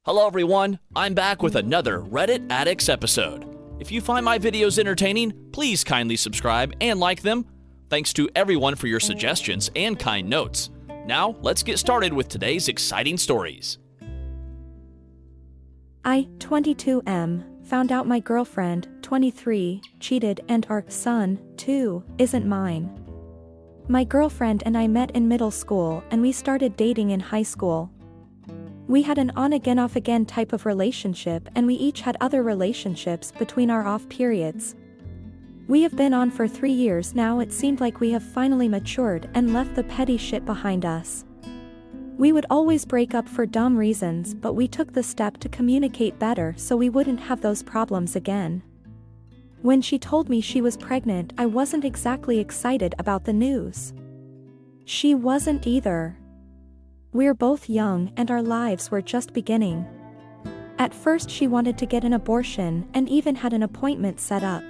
Hello everyone, I'm back with another Reddit Addicts episode. If you find my videos entertaining, please kindly subscribe and like them. Thanks to everyone for your suggestions and kind notes. Now, let's get started with today's exciting stories. I, 22M, found out my girlfriend, 23, cheated and our son, 2, isn't mine. My girlfriend and I met in middle school and we started dating in high school. We had an on-again off-again type of relationship and we each had other relationships between our off periods. We have been on for 3 years now. It seemed like we have finally matured and left the petty shit behind us. We would always break up for dumb reasons, but we took the step to communicate better so we wouldn't have those problems again. When she told me she was pregnant, I wasn't exactly excited about the news. She wasn't either. We're both young and our lives were just beginning. At first she wanted to get an abortion and even had an appointment set up.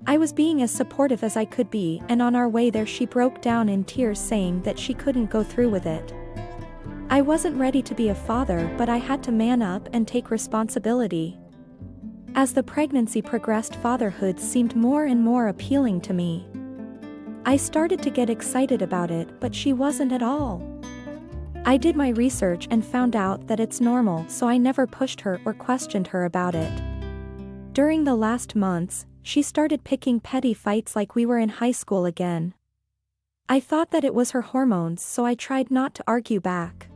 I was being as supportive as I could be, and on our way there she broke down in tears saying that she couldn't go through with it. I wasn't ready to be a father, but I had to man up and take responsibility. As the pregnancy progressed, fatherhood seemed more and more appealing to me. I started to get excited about it, but she wasn't at all. I did my research and found out that it's normal, so I never pushed her or questioned her about it. During the last months, she started picking petty fights like we were in high school again. I thought that it was her hormones, so I tried not to argue back.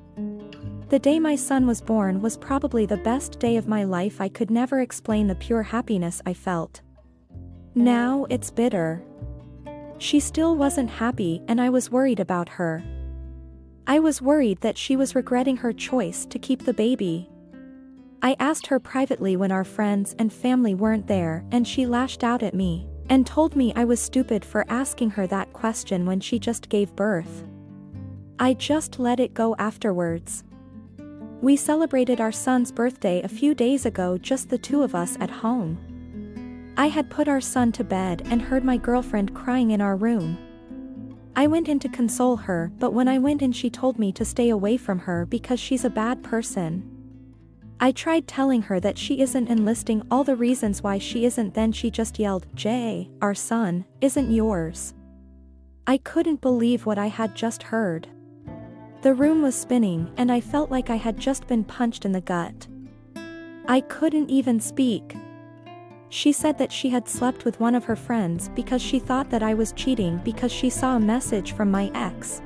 The day my son was born was probably the best day of my life. I could never explain the pure happiness I felt. Now it's bitter. She still wasn't happy and I was worried about her. I was worried that she was regretting her choice to keep the baby. I asked her privately when our friends and family weren't there, and she lashed out at me and told me I was stupid for asking her that question when she just gave birth. I just let it go afterwards. We celebrated our son's birthday a few days ago, just the two of us at home. I had put our son to bed and heard my girlfriend crying in our room. I went in to console her, but when I went in she told me to stay away from her because she's a bad person. I tried telling her that she isn't and listing all the reasons why she isn't, then she just yelled, "Jay, our son isn't yours." I couldn't believe what I had just heard. The room was spinning and I felt like I had just been punched in the gut. I couldn't even speak. She said that she had slept with one of her friends because she thought that I was cheating because she saw a message from my ex.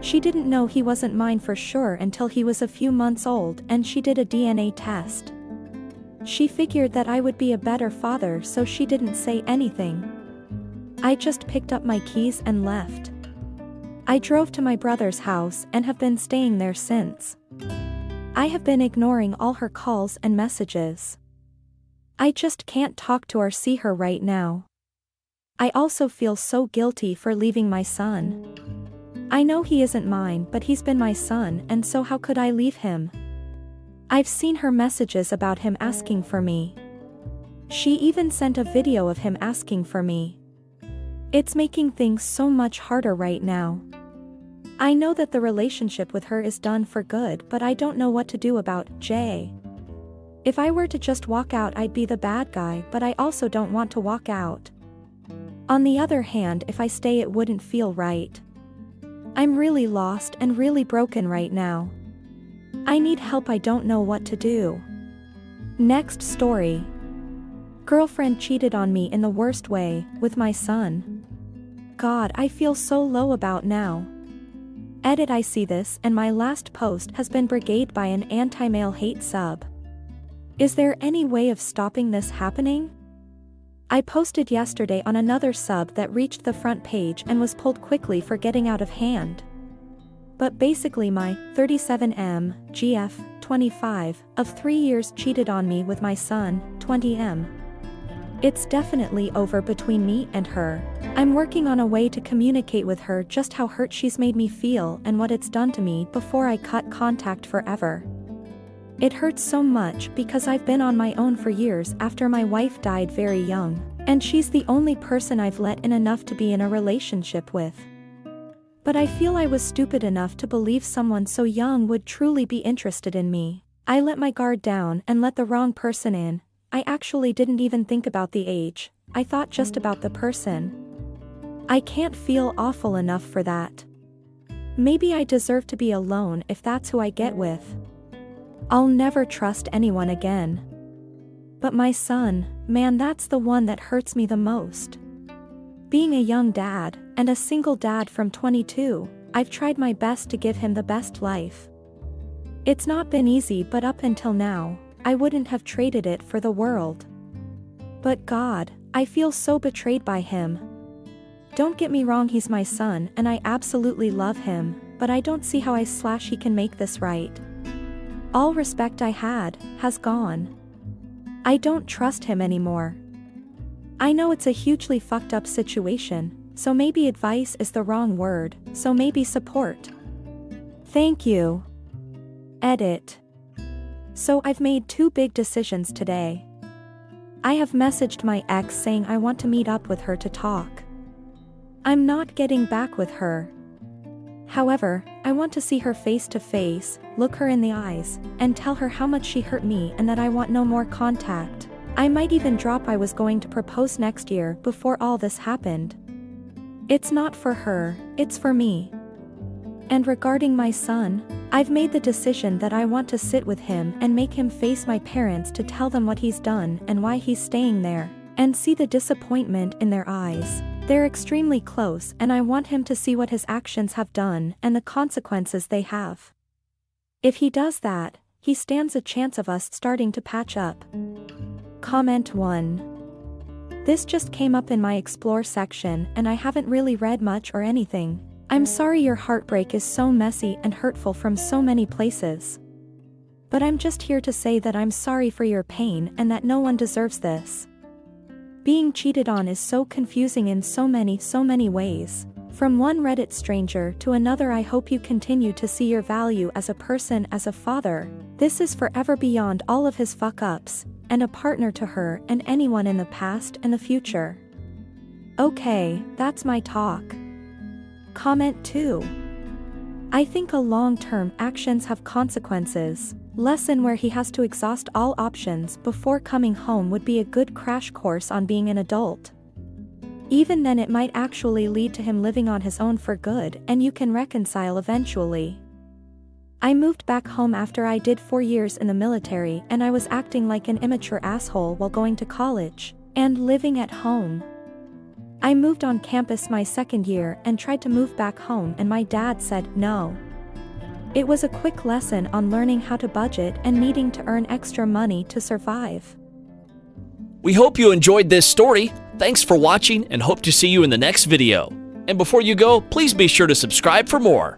She didn't know he wasn't mine for sure until he was a few months old and she did a DNA test. She figured that I would be a better father, so she didn't say anything. I just picked up my keys and left. I drove to my brother's house and have been staying there since. I have been ignoring all her calls and messages. I just can't talk to or see her right now. I also feel so guilty for leaving my son. I know he isn't mine, but he's been my son, and so how could I leave him? I've seen her messages about him asking for me. She even sent a video of him asking for me. It's making things so much harder right now. I know that the relationship with her is done for good, but I don't know what to do about Jay. If I were to just walk out, I'd be the bad guy, but I also don't want to walk out. On the other hand, if I stay, it wouldn't feel right. I'm really lost and really broken right now. I need help. I don't know what to do. Next story. Girlfriend cheated on me in the worst way, with my son. God, I feel so low about now. Edit. I see this and my last post has been brigaded by an anti-male hate sub. Is there any way of stopping this happening? I posted yesterday on another sub that reached the front page and was pulled quickly for getting out of hand. But basically my 37M, GF, 25, of 3 years cheated on me with my son, 20M. It's definitely over between me and her. I'm working on a way to communicate with her just how hurt she's made me feel and what it's done to me before I cut contact forever. It hurts so much because I've been on my own for years after my wife died very young, and she's the only person I've let in enough to be in a relationship with. But I feel I was stupid enough to believe someone so young would truly be interested in me. I let my guard down and let the wrong person in. I actually didn't even think about the age, I thought just about the person. I can't feel awful enough for that. Maybe I deserve to be alone if that's who I get with. I'll never trust anyone again. But my son, man, that's the one that hurts me the most. Being a young dad, and a single dad from 22, I've tried my best to give him the best life. It's not been easy, but up until now, I wouldn't have traded it for the world. But God, I feel so betrayed by him. Don't get me wrong, he's my son and I absolutely love him, but I don't see how he can make this right. All respect I had, has gone. I don't trust him anymore. I know it's a hugely fucked up situation, so maybe advice is the wrong word, so maybe support. Thank you. Edit. So I've made 2 big decisions today. I have messaged my ex saying I want to meet up with her to talk. I'm not getting back with her. However, I want to see her face to face, look her in the eyes, and tell her how much she hurt me and that I want no more contact. I might even drop. I was going to propose next year before all this happened. It's not for her, it's for me. And regarding my son, I've made the decision that I want to sit with him and make him face my parents to tell them what he's done and why he's staying there, and see the disappointment in their eyes. They're extremely close and I want him to see what his actions have done and the consequences they have. If he does that, he stands a chance of us starting to patch up. Comment 1. This just came up in my explore section and I haven't really read much or anything. I'm sorry your heartbreak is so messy and hurtful from so many places. But I'm just here to say that I'm sorry for your pain and that no one deserves this. Being cheated on is so confusing in so many ways. From one Reddit stranger to another, I hope you continue to see your value as a person, as a father. This is forever beyond all of his fuck-ups, and a partner to her and anyone in the past and the future. Okay, that's my talk. Comment 2. I think a long-term actions have consequences. Lesson where he has to exhaust all options before coming home would be a good crash course on being an adult. Even then it might actually lead to him living on his own for good and you can reconcile eventually. I moved back home after I did 4 years in the military and I was acting like an immature asshole while going to college and living at home. I moved on campus my 2nd year and tried to move back home and my dad said no. It was a quick lesson on learning how to budget and needing to earn extra money to survive. We hope you enjoyed this story. Thanks for watching and hope to see you in the next video. And before you go, please be sure to subscribe for more.